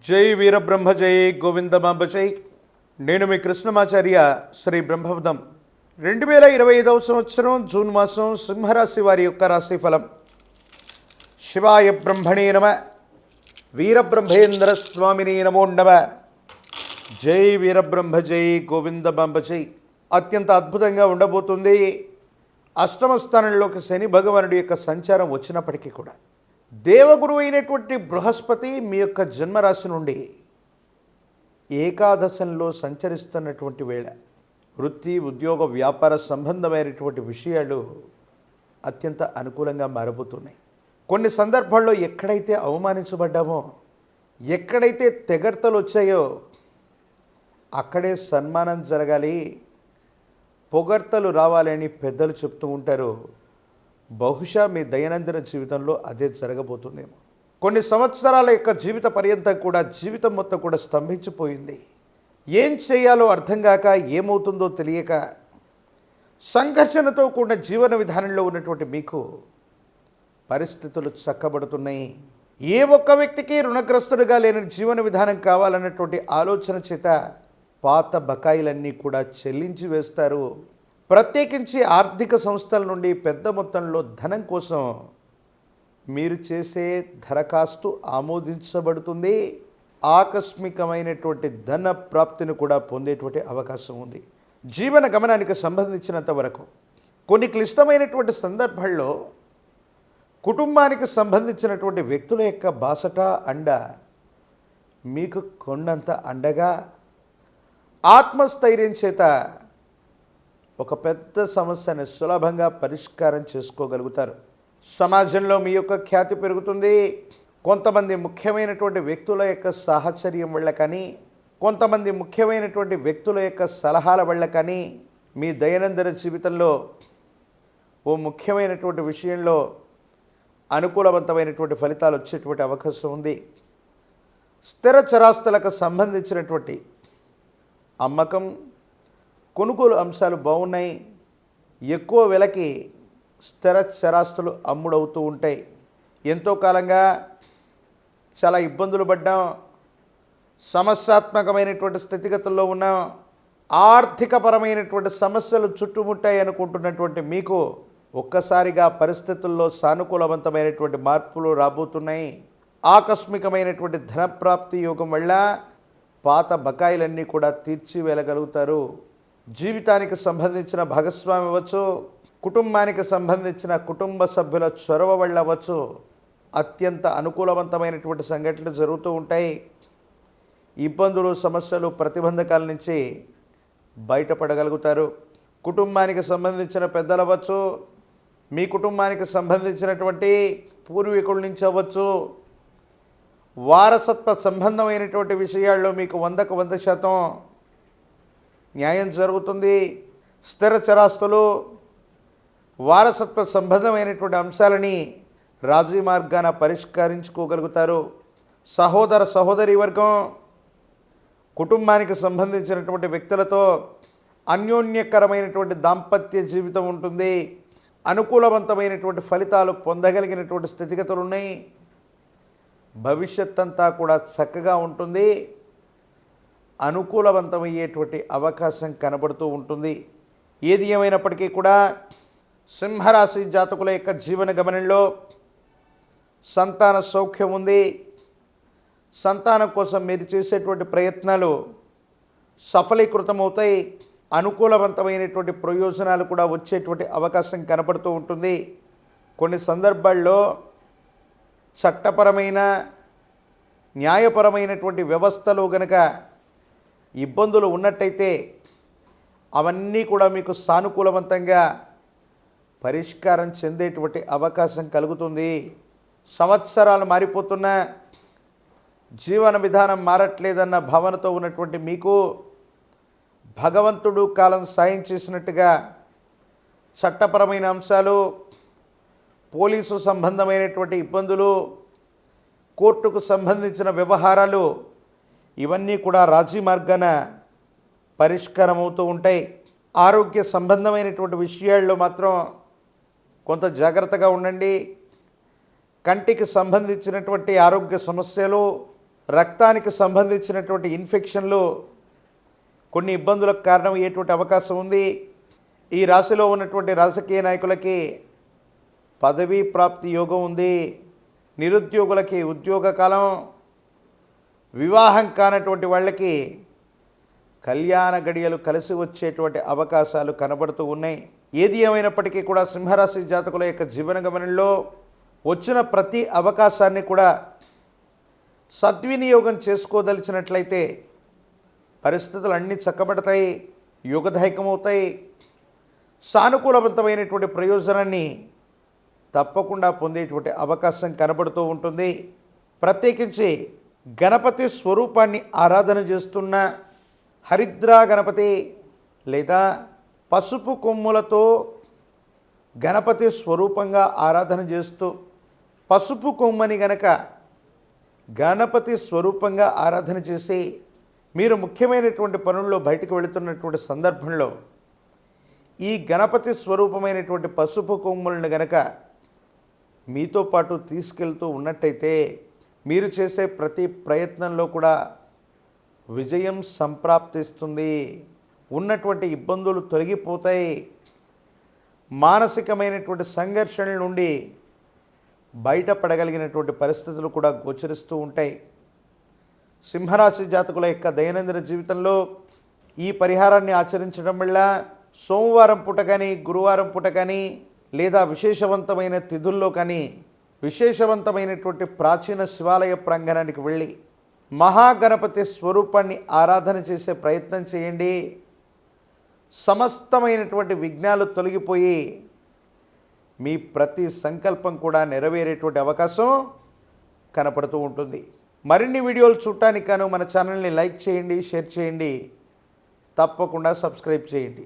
జై వీరబ్రహ్మ జై గోవిందమాంబ జై. నేను మీ కృష్ణమాచార్య. శ్రీ బ్రహ్మవదం 2025 సంవత్సరం జూన్ మాసం సింహరాశి వారి యొక్క రాశిఫలం. శివాయ బ్రహ్మణే నమ. వీరబ్రహ్మేంద్ర స్వామిని నమో నమ. జై వీరబ్రహ్మ జై గోవిందమాంబ జై. అత్యంత అద్భుతంగా ఉండబోతుంది. అష్టమ స్థానంలోకి శని భగవానుడి యొక్క సంచారం వచ్చినప్పటికీ కూడా దేవగురువు అయినటువంటి బృహస్పతి మీ యొక్క జన్మరాశి నుండి ఏకాదశంలో సంచరిస్తున్నటువంటి వేళ వృత్తి, ఉద్యోగ, వ్యాపార సంబంధమైనటువంటి విషయాలు అత్యంత అనుకూలంగా మారబోతున్నాయి. కొన్ని సందర్భాల్లో ఎక్కడైతే అవమానించబడ్డామో, ఎక్కడైతే తెగర్తలు వచ్చాయో అక్కడే సన్మానం జరగాలి, పొగడ్తలు రావాలని పెద్దలు చెప్తూ ఉంటారు. బహుశా మీ దైనందిన జీవితంలో అదే జరగబోతుందేమో. కొన్ని సంవత్సరాల యొక్క జీవిత పర్యంతం కూడా జీవితం మొత్తం కూడా స్తంభించిపోయింది. ఏం చేయాలో అర్థం కాక, ఏమవుతుందో తెలియక సంఘర్షణతో కూడిన జీవన విధానంలో ఉన్నటువంటి మీకు పరిస్థితులు చక్కబడుతున్నాయి. ఏ ఒక్క వ్యక్తికి రుణగ్రస్తుడిగా లేని జీవన విధానం కావాలన్నటువంటి ఆలోచన చేత పాత బకాయిలన్నీ కూడా చెల్లించి వేస్తారు. ప్రత్యేకించి ఆర్థిక సంస్థల నుండి పెద్ద మొత్తంలో ధనం కోసం మీరు చేసే దరఖాస్తు ఆమోదించబడుతుంది. ఆకస్మికమైనటువంటి ధన ప్రాప్తిని కూడా పొందేటువంటి అవకాశం ఉంది. జీవన గమనానికి సంబంధించినంత వరకు కొన్ని క్లిష్టమైనటువంటి సందర్భాల్లో కుటుంబానికి సంబంధించినటువంటి వ్యక్తుల యొక్క బాసట, అండ మీకు కొండంత అండగా ఆత్మస్థైర్యం చేత ఒక పెద్ద సమస్యను సులభంగా పరిష్కారం చేసుకోగలుగుతారు. సమాజంలో మీ యొక్క ఖ్యాతి పెరుగుతుంది. కొంతమంది ముఖ్యమైనటువంటి వ్యక్తుల యొక్క సాహచర్యం వల్ల కానీ, కొంతమంది ముఖ్యమైనటువంటి వ్యక్తుల యొక్క సలహాల వల్ల కానీ మీ దైనందిన జీవితంలో ఓ ముఖ్యమైనటువంటి విషయంలో అనుకూలవంతమైనటువంటి ఫలితాలు వచ్చేటువంటి అవకాశం ఉంది. స్థిర చరాస్తులకు సంబంధించినటువంటి అమ్మకం, కొనుగోలు అంశాలు బాగున్నాయి. ఎక్కువ వెలకి స్థిర చరాస్తులు అమ్ముడవుతూ ఉంటాయి. ఎంతో కాలంగా చాలా ఇబ్బందులు పడ్డాం, సమస్యాత్మకమైనటువంటి స్థితిగతుల్లో ఉన్నాం, ఆర్థికపరమైనటువంటి సమస్యలు చుట్టుముట్టాయి అనుకుంటున్నటువంటి మీకు ఒక్కసారిగా పరిస్థితుల్లో సానుకూలవంతమైనటువంటి మార్పులు రాబోతున్నాయి. ఆకస్మికమైనటువంటి ధనప్రాప్తి యోగం వల్ల పాత బకాయిలన్నీ కూడా తీర్చి వెళ్ళగలుగుతారు. జీవితానికి సంబంధించిన భాగస్వామి అవ్వచ్చు, కుటుంబానికి సంబంధించిన కుటుంబ సభ్యుల చొరవ వల్ల అవ్వచ్చు, అత్యంత అనుకూలవంతమైనటువంటి సంఘటనలు జరుగుతూ ఉంటాయి. ఇబ్బందులు, సమస్యలు, ప్రతిబంధకాల నుంచి బయటపడగలుగుతారు. కుటుంబానికి సంబంధించిన పెద్దలు అవ్వచ్చు, మీ కుటుంబానికి సంబంధించినటువంటి పూర్వీకుల నుంచి అవ్వచ్చు, వారసత్వ సంబంధమైనటువంటి విషయాల్లో మీకు 100కు 100% న్యాయం జరుగుతుంది. స్థిర చరాస్తులు, వారసత్వ సంబంధమైనటువంటి అంశాలని రాజీ మార్గాన పరిష్కరించుకోగలుగుతారు. సహోదర సహోదరి వర్గం, కుటుంబానికి సంబంధించినటువంటి వ్యక్తులతో అన్యోన్యకరమైనటువంటి దాంపత్య జీవితం ఉంటుంది. అనుకూలవంతమైనటువంటి ఫలితాలు పొందగలిగినటువంటి స్థితిగతులు ఉన్నాయి. భవిష్యత్ అంతా కూడా చక్కగా ఉంటుంది. అనుకూలవంతమయ్యేటువంటి అవకాశం కనబడుతూ ఉంటుంది. ఏది ఏమైనప్పటికీ కూడా సింహరాశి జాతకుల యొక్క జీవన గమనంలో సంతాన సౌఖ్యం ఉంది. సంతానం కోసం మీరు చేసేటువంటి ప్రయత్నాలు సఫలీకృతమవుతాయి. అనుకూలవంతమైనటువంటి ప్రయోజనాలు కూడా వచ్చేటువంటి అవకాశం కనబడుతూ ఉంటుంది. కొన్ని సందర్భాల్లో చట్టపరమైన, న్యాయపరమైనటువంటి వ్యవస్థలో గనక ఇబ్బందులు ఉన్నట్టయితే అవన్నీ కూడా మీకు సానుకూలవంతంగా పరిష్కారం చెందేటువంటి అవకాశం కలుగుతుంది. సంవత్సరాలు మారిపోతున్నా జీవన విధానం మారట్లేదన్న భావనతో ఉన్నటువంటి మీకు భగవంతుడు కాలం సాయం చేసినట్టుగా చట్టపరమైన అంశాలు, పోలీసు సంబంధమైనటువంటి ఇబ్బందులు, కోర్టుకు సంబంధించిన వ్యవహారాలు ఇవన్నీ కూడా రాజీ మార్గాన పరిష్కారం అవుతూ ఉంటాయి. ఆరోగ్య సంబంధమైనటువంటి విషయాల్లో మాత్రం కొంత జాగ్రత్తగా ఉండండి. కంటికి సంబంధించినటువంటి ఆరోగ్య సమస్యలు, రక్తానికి సంబంధించినటువంటి ఇన్ఫెక్షన్లు కొన్ని ఇబ్బందులకు కారణమయ్యేటువంటి అవకాశం ఉంది. ఈ రాశిలో ఉన్నటువంటి రాజకీయ నాయకులకి పదవీ ప్రాప్తి యోగం ఉంది. నిరుద్యోగులకి ఉద్యోగ కాలం, వివాహం కానటువంటి వాళ్ళకి కళ్యాణ గడియలు కలిసి వచ్చేటువంటి అవకాశాలు కనబడుతూ ఉన్నాయి. ఏది ఏమైనప్పటికీ కూడా సింహరాశి జాతకుల యొక్క జీవన గమనంలో వచ్చిన ప్రతి అవకాశాన్ని కూడా సద్వినియోగం చేసుకోదలిచినట్లయితే పరిస్థితులు అన్నీ చక్కబడతాయి, యుగదాయకమవుతాయి. సానుకూలవంతమైనటువంటి ప్రయోజనాన్ని తప్పకుండా పొందేటువంటి అవకాశం కనబడుతూ ఉంటుంది. ప్రత్యేకించి గణపతి స్వరూపాన్ని ఆరాధన చేస్తున్న హరిద్రా గణపతి లేదా పసుపు కొమ్ములతో గణపతి స్వరూపంగా ఆరాధన చేస్తూ పసుపు కొమ్మని గనక గణపతి స్వరూపంగా ఆరాధన చేసి మీరు ముఖ్యమైనటువంటి పనుల్లో బయటకు వెళుతున్నటువంటి సందర్భంలో ఈ గణపతి స్వరూపమైనటువంటి పసుపు కొమ్ములను గనక మీతో పాటు తీసుకెళ్తూ ఉన్నట్టయితే మీరు చేసే ప్రతి ప్రయత్నంలో కూడా విజయం సంప్రాప్తిస్తుంది. ఉన్నటువంటి ఇబ్బందులు తొలగిపోతాయి. మానసికమైనటువంటి సంఘర్షణల నుండి బయటపడగలిగినటువంటి పరిస్థితులు కూడా గోచరిస్తూ ఉంటాయి. సింహరాశి జాతకుల యొక్క దైనందిన జీవితంలో ఈ పరిహారాన్ని ఆచరించడం వల్ల సోమవారం పూట కానీ, గురువారం పూట కానీ, లేదా విశేషవంతమైన తిథుల్లో కానీ విశేషవంతమైనటువంటి ప్రాచీన శివాలయ ప్రాంగణానికి వెళ్ళి మహాగణపతి స్వరూపాన్ని ఆరాధన చేసే ప్రయత్నం చేయండి. సమస్తమైనటువంటి విఘ్నాలు తొలగిపోయి మీ ప్రతి సంకల్పం కూడా నెరవేరేటువంటి అవకాశం కనపడుతూ ఉంటుంది. మరిన్ని వీడియోలు చూడటానికి గాను మన ఛానల్ని లైక్ చేయండి, షేర్ చేయండి, తప్పకుండా సబ్స్క్రైబ్ చేయండి.